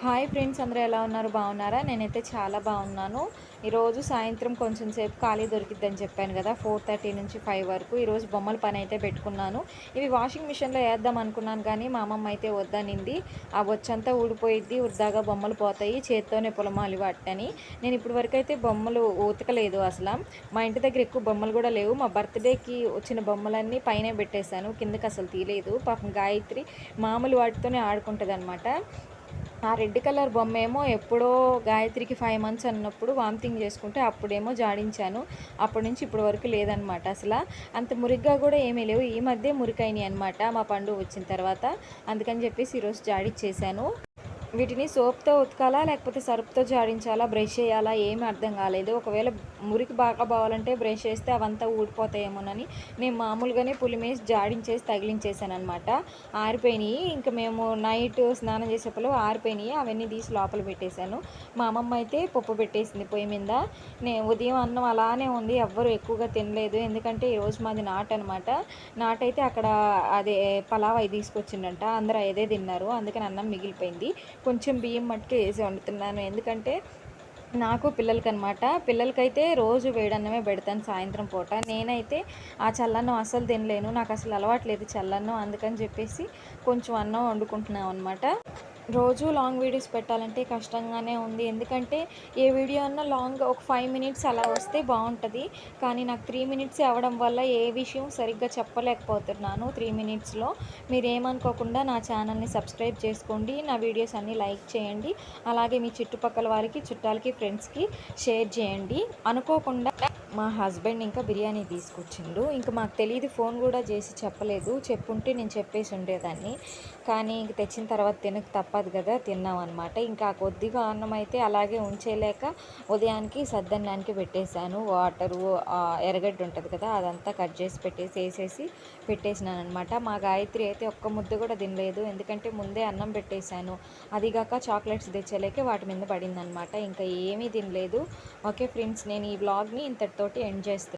Hi friends, అందరూ ఎలా ఉన్నారు? బాగున్నారా? నేనైతే చాలా బాగున్నాను. ఈరోజు సాయంత్రం కొంచెం సేపు ఖాళీ దొరికిద్దని చెప్పాను కదా, 4:30 నుంచి 5 వరకు. ఈరోజు బొమ్మల పని అయితే పెట్టుకున్నాను. ఇవి వాషింగ్ మిషన్లో వేద్దాం అనుకున్నాను, కానీ మా అమ్మమ్మ అయితే వద్దనింది. ఆ బొచ్చంతా ఊడిపోయిద్ది, వృద్ధాగా బొమ్మలు పోతాయి, చేత్తోనే పొలమాలి వాటని. నేను ఇప్పటి వరకు అయితే బొమ్మలు ఉతకలేదు అసలు. మా ఇంటి దగ్గర ఎక్కువ బొమ్మలు కూడా లేవు. మా బర్త్డేకి వచ్చిన బొమ్మలన్నీ పైనే పెట్టేశాను, కిందకి అసలు తీయలేదు. పాపం గాయత్రి మామూలు వాటితోనే ఆడుకుంటుంది అనమాట. ఆ రెడ్ కలర్ బొమ్మేమో ఎప్పుడో గాయత్రికి 5 మంత్స్ అన్నప్పుడు వామిటింగ్ చేసుకుంటే అప్పుడేమో జాడించాను. అప్పటి నుంచి ఇప్పటి వరకు లేదనమాట. అసలు అంత మురిగ్గా కూడా ఏమీ లేవు. ఈ మధ్య మురికైనాయి అనమాట మా పండు వచ్చిన తర్వాత. అందుకని చెప్పేసి ఈరోజు జాడిచ్చేసాను. వీటిని సోప్తో ఉతకాలా లేకపోతే సర్ఫ్తో జాడించాలా, బ్రష్ చేయాలా, ఏమీ అర్థం కాలేదు. ఒకవేళ మురికి బాగా పోవాలంటే బ్రష్ చేస్తే అవంతా ఊడిపోతాయేమోనని నేను మామూలుగానే పులిమేసి జాడించేసి తగిలించేసాను అనమాట. ఆరిపోయినాయి. ఇంకా మేము నైట్ స్నానం చేసేప్పుడు ఆరిపోయినాయి. అవన్నీ తీసి లోపల పెట్టేశాను. మా అమ్మమ్మ అయితే పప్పు పెట్టేసింది పొయ్యి మీద. ఉదయం అన్నం అలానే ఉంది, ఎవ్వరు ఎక్కువగా తినలేదు. ఎందుకంటే ఈరోజు మాది నాట్ అనమాట. నాటైతే అక్కడ అదే పలావ్ అవి తీసుకొచ్చిండంట, అందరూ అదే తిన్నారు. అందుకని అన్నం మిగిలిపోయింది. కొంచెం బియ్యం మట్టుకే వేసి వండుతున్నాను, ఎందుకంటే నాకు పిల్లలకనమాట. పిల్లలకైతే రోజు వేడన్నమే పెడతాను సాయంత్రం పూట. నేనైతే ఆ చల్లన్నం అస్సలు తినలేను, నాకు అసలు అలవాట్లేదు చల్లన్నం. అందుకని చెప్పేసి కొంచెం అన్నం వండుకుంటున్నాం అనమాట. రోజు లాంగ్ వీడియోస్ పెట్టాలంటే కష్టంగానే ఉంది, ఎందుకంటే ఏ వీడియో అన్నా లాంగ్ ఒక 5 మినిట్స్ అలా వస్తే బాగుంటుంది. కానీ నాకు 3 మినిట్స్ అవ్వడం వల్ల ఏ విషయం సరిగ్గా చెప్పలేకపోతున్నాను 3 మినిట్స్లో. మీరు ఏమనుకోకుండా నా ఛానల్ని సబ్స్క్రైబ్ చేసుకోండి, నా వీడియోస్ అన్నీ లైక్ చేయండి, అలాగే మీ చుట్టుపక్కల వారికి, చుట్టాలకి, ఫ్రెండ్స్కి షేర్ చేయండి. అనుకోకుండా మా హస్బెండ్ ఇంకా బిర్యానీ తీసుకొచ్చిండు. ఇంకా మాకు తెలియదు, ఫోన్ కూడా చేసి చెప్పలేదు. చెప్పుంటే నేను చెప్పేసి ఉండేదాన్ని. కానీ ఇంక తెచ్చిన తర్వాత తినక తప్పదు కదా, తిన్నాం అనమాట. ఇంకా కొద్దిగా అన్నం అయితే అలాగే ఉంచేయలేక ఉదయానికి సద్దన్నానికి పెట్టేశాను. వాటరు, ఎర్రగడ్డ ఉంటుంది కదా, అదంతా కట్ చేసి వేసేసి పెట్టేసినాను అనమాట. మా గాయత్రి అయితే ఒక్క ముద్ద కూడా తినలేదు, ఎందుకంటే ముందే అన్నం పెట్టేశాను. అదిగాక చాక్లెట్స్ తెచ్చలేకే వాటి మీద పడిందనమాట. ఇంకా ఏమీ తినలేదు. ఓకే ఫ్రెండ్స్, నేను ఈ వ్లాగ్ని ఇంతటితోటి ఎండ్ చేస్తాను.